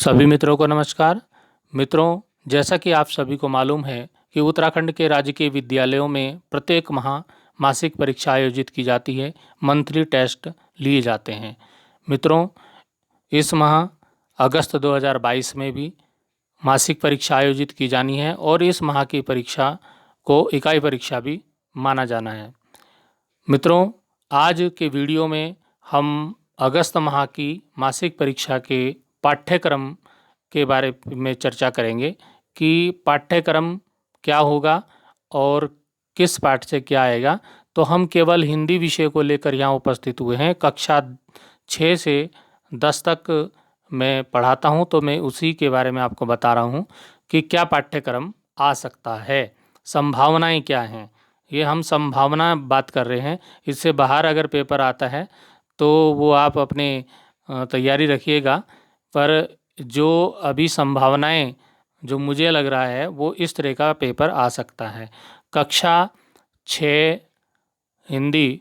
सभी मित्रों को नमस्कार। मित्रों, जैसा कि आप सभी को मालूम है कि उत्तराखंड के राजकीय विद्यालयों में प्रत्येक माह मासिक परीक्षा आयोजित की जाती है, मंथली टेस्ट लिए जाते हैं। मित्रों, इस माह अगस्त 2022 में भी मासिक परीक्षा आयोजित की जानी है और इस माह की परीक्षा को इकाई परीक्षा भी माना जाना है। मित्रों, आज के वीडियो में हम अगस्त माह की मासिक परीक्षा के पाठ्यक्रम के बारे में चर्चा करेंगे कि पाठ्यक्रम क्या होगा और किस पाठ से क्या आएगा। तो हम केवल हिंदी विषय को लेकर यहाँ उपस्थित हुए हैं। कक्षा 6 से 10 तक मैं पढ़ाता हूँ, तो मैं उसी के बारे में आपको बता रहा हूँ कि क्या पाठ्यक्रम आ सकता है, संभावनाएं क्या हैं। ये हम संभावना बात कर रहे हैं। इससे बाहर अगर पेपर आता है तो वो आप अपने तैयारी रखिएगा, पर जो अभी संभावनाएं जो मुझे लग रहा है वो इस तरह का पेपर आ सकता है। कक्षा 6 हिंदी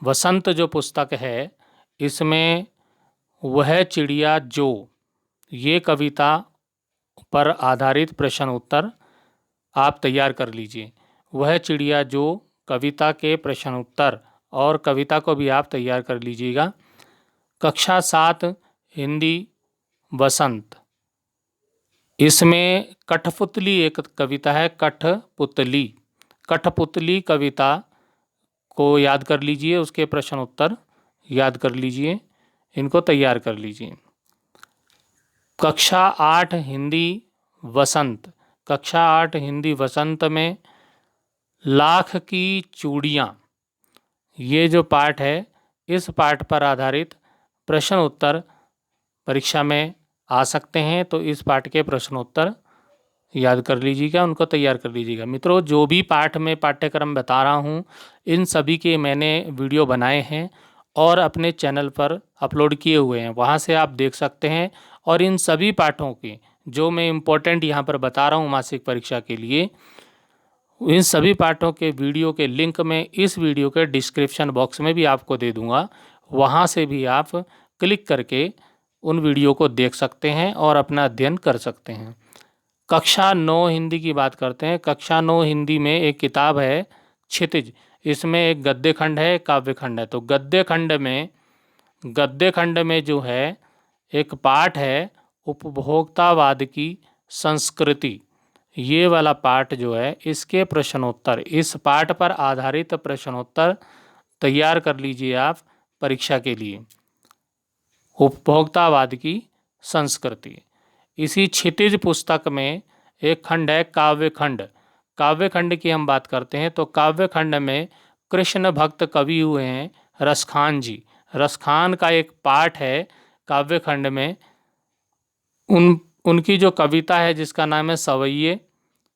वसंत जो पुस्तक है, इसमें वह चिड़िया जो, ये कविता पर आधारित प्रश्न उत्तर आप तैयार कर लीजिए। वह चिड़िया जो कविता के प्रश्न उत्तर और कविता को भी आप तैयार कर लीजिएगा। कक्षा 7 हिंदी वसंत, इसमें कठपुतली एक कविता है। कठपुतली कठपुतली कविता को याद कर लीजिए, उसके प्रश्न उत्तर याद कर लीजिए, इनको तैयार कर लीजिए। कक्षा 8 हिंदी वसंत, कक्षा 8 हिंदी वसंत में लाख की चूड़ियाँ, ये जो पाठ है, इस पाठ पर आधारित प्रश्न उत्तर परीक्षा में आ सकते हैं। तो इस पाठ के प्रश्न उत्तर याद कर लीजिएगा, उनको तैयार कर लीजिएगा। मित्रों, जो भी पाठ में पाठ्यक्रम बता रहा हूँ, इन सभी के मैंने वीडियो बनाए हैं और अपने चैनल पर अपलोड किए हुए हैं, वहाँ से आप देख सकते हैं। और इन सभी पाठों की जो मैं इम्पोर्टेंट यहाँ पर बता रहा हूँ मासिक परीक्षा के लिए, इन सभी पाठों के वीडियो के लिंक मैं इस वीडियो के डिस्क्रिप्शन बॉक्स में भी आपको दे दूँगा। वहाँ से भी आप क्लिक करके उन वीडियो को देख सकते हैं और अपना अध्ययन कर सकते हैं। कक्षा 9 हिंदी की बात करते हैं। कक्षा 9 हिंदी में एक किताब है क्षितिज, इसमें एक गद्य खंड है, काव्य खंड है। तो गद्य खंड में जो है एक पाठ है उपभोक्तावाद की संस्कृति, ये वाला पाठ जो है, इसके प्रश्नोत्तर, इस पाठ पर आधारित प्रश्नोत्तर तैयार कर लीजिए आप परीक्षा के लिए। उपभोक्तावाद की संस्कृति, इसी क्षितिज पुस्तक में एक खंड है काव्य खंड। काव्य खंड की हम बात करते हैं तो काव्य खंड में कृष्ण भक्त कवि हुए हैं रसखान जी। रसखान का एक पाठ है काव्य खंड में। उनकी जो कविता है जिसका नाम है सवैये,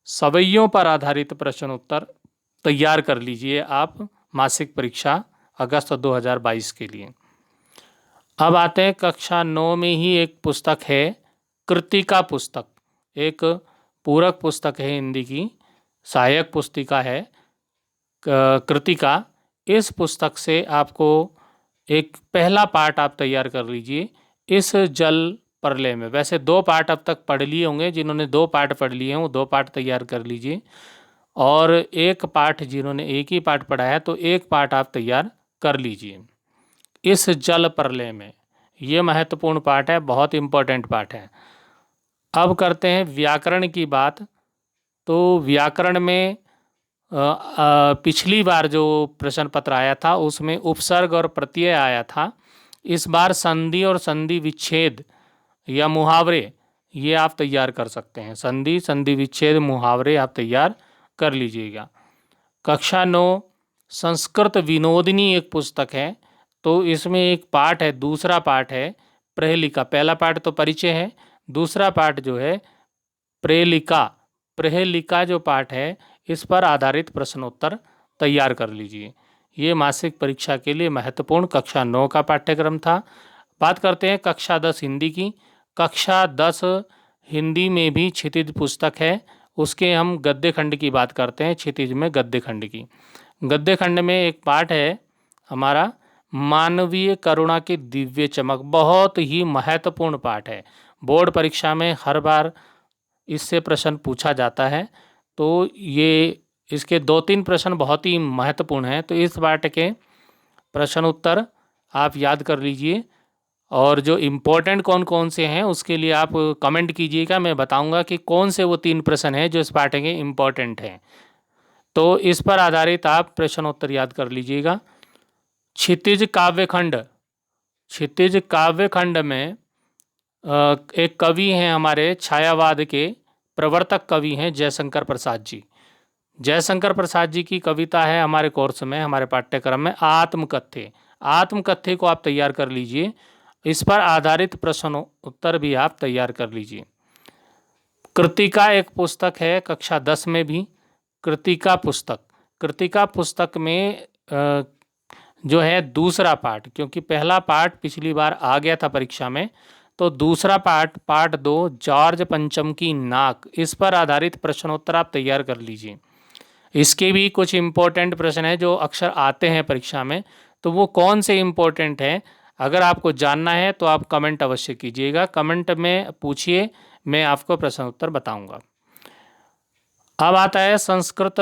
सवैयों पर आधारित प्रश्न उत्तर तैयार कर लीजिए आप मासिक परीक्षा अगस्त 2022 के लिए। अब आते हैं कक्षा 9 में ही एक पुस्तक है कृतिका पुस्तक, एक पूरक पुस्तक है हिंदी की, सहायक पुस्तिका है कृतिका। इस पुस्तक से आपको एक पहला पाठ आप तैयार कर लीजिए, इस जल प्रलय में। वैसे 2 पाठ अब तक पढ़ लिए होंगे, जिन्होंने 2 पाठ पढ़ लिए हैं वो 2 पाठ तैयार कर लीजिए, और एक पाठ जिन्होंने एक ही पाठ पढ़ा है तो एक पाठ आप तैयार कर लीजिए इस जल प्रलय में। ये महत्वपूर्ण पाठ है, बहुत इम्पोर्टेंट पाठ है। अब करते हैं व्याकरण की बात। तो व्याकरण में पिछली बार जो प्रश्न पत्र आया था उसमें उपसर्ग और प्रत्यय आया था। इस बार संधि और संधि विच्छेद या मुहावरे, ये आप तैयार कर सकते हैं। संधि, संधि विच्छेद, मुहावरे आप तैयार कर लीजिएगा। कक्षा 9 संस्कृत विनोदिनी एक पुस्तक है। तो इसमें एक पाठ है, दूसरा पाठ है प्रहेलिका। पहला पाठ तो परिचय है, दूसरा पाठ जो है प्रहेलिका। प्रहेलिका जो पाठ है, इस पर आधारित प्रश्नोत्तर तैयार कर लीजिए। ये मासिक परीक्षा के लिए महत्वपूर्ण कक्षा 9 का पाठ्यक्रम था। बात करते हैं कक्षा 10 हिंदी की। कक्षा 10 हिंदी में भी क्षितिज पुस्तक है, उसके हम गद्य खंड की बात करते हैं। क्षितिज में गद्य खंड की, गद्य खंड में एक पाठ है हमारा मानवीय करुणा की दिव्य चमक। बहुत ही महत्वपूर्ण पाठ है, बोर्ड परीक्षा में हर बार इससे प्रश्न पूछा जाता है। तो ये इसके 2-3 प्रश्न बहुत ही महत्वपूर्ण हैं। तो इस पाठ के प्रश्न उत्तर आप याद कर लीजिए, और जो इम्पोर्टेंट कौन कौन से हैं उसके लिए आप कमेंट कीजिएगा। मैं बताऊंगा कि कौन से वो 3 प्रश्न हैं जो इस पाठ के इम्पोर्टेंट हैं। तो इस पर आधारित आप प्रश्न उत्तर याद कर लीजिएगा। क्षितिज काव्यखंड, क्षितिज काव्यखंड में एक कवि हैं हमारे छायावाद के प्रवर्तक कवि हैं जयशंकर प्रसाद जी। जयशंकर प्रसाद जी की कविता है हमारे कोर्स में, हमारे पाठ्यक्रम में आत्मकथ्य। आत्मकथ्य को आप तैयार कर लीजिए। इस पर आधारित प्रश्न उत्तर भी आप तैयार कर लीजिए। कृतिका एक पुस्तक है कक्षा 10 में भी, कृतिका पुस्तक। कृतिका पुस्तक में जो है दूसरा पाठ, क्योंकि पहला पाठ पिछली बार आ गया था परीक्षा में, तो दूसरा पाठ पाठ 2 जॉर्ज पंचम की नाक, इस पर आधारित प्रश्नोत्तर आप तैयार कर लीजिए। इसके भी कुछ इम्पोर्टेंट प्रश्न हैं जो अक्सर आते हैं परीक्षा में, तो वो कौन से इम्पोर्टेंट हैं अगर आपको जानना है तो आप कमेंट अवश्य कीजिएगा। कमेंट में पूछिए, मैं आपको प्रश्न उत्तर बताऊंगा। अब आता है संस्कृत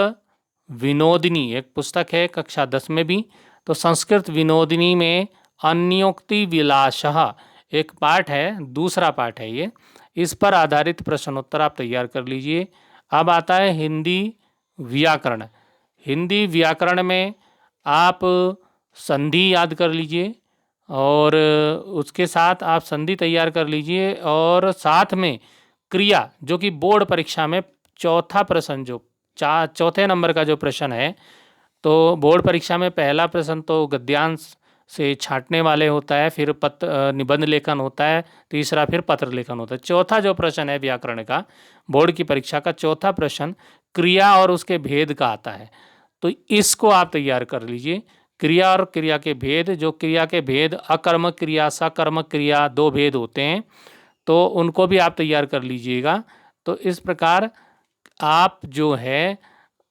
विनोदिनी, एक पुस्तक है कक्षा 10 में भी। तो संस्कृत विनोदिनी में अन्योक्ति विलासः एक पाठ है, दूसरा पाठ है ये। इस पर आधारित प्रश्नोत्तर आप तैयार कर लीजिए। अब आता है हिंदी व्याकरण। हिंदी व्याकरण में आप संधि याद कर लीजिए, और उसके साथ आप संधि तैयार कर लीजिए, और साथ में क्रिया, जो कि बोर्ड परीक्षा में चौथा प्रश्न, जो चौथे नंबर का जो प्रश्न है, तो बोर्ड परीक्षा में पहला प्रश्न तो गद्यांश से छांटने वाले होता है, फिर निबंध लेखन होता है, तीसरा फिर पत्र लेखन होता है। चौथा जो प्रश्न है व्याकरण का, बोर्ड की परीक्षा का चौथा प्रश्न क्रिया और उसके भेद का आता है। तो इसको आप तैयार कर लीजिए। क्रिया और क्रिया के भेद, जो क्रिया के भेद अकर्मक क्रिया, सकर्मक क्रिया, 2 भेद होते हैं, तो उनको भी आप तैयार कर लीजिएगा। तो इस प्रकार आप जो है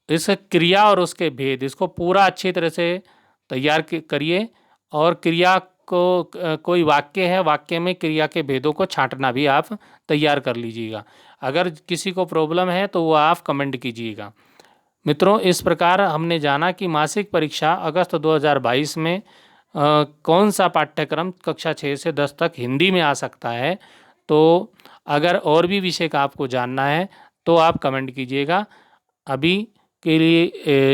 इस क्रिया और उसके भेद, इसको पूरा अच्छी तरह से तैयार करिए। और क्रिया को कोई वाक्य है, वाक्य में क्रिया के भेदों को छांटना भी आप तैयार कर लीजिएगा। अगर किसी को प्रॉब्लम है तो वो आप कमेंट कीजिएगा। मित्रों, इस प्रकार हमने जाना कि मासिक परीक्षा अगस्त 2022 में कौन सा पाठ्यक्रम कक्षा 6 से 10 तक हिंदी में आ सकता है। तो अगर और भी विषय का आपको जानना है तो आप कमेंट कीजिएगा। अभी के लिए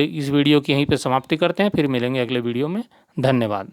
इस वीडियो की यहीं पे समाप्ति करते हैं, फिर मिलेंगे अगले वीडियो में। धन्यवाद।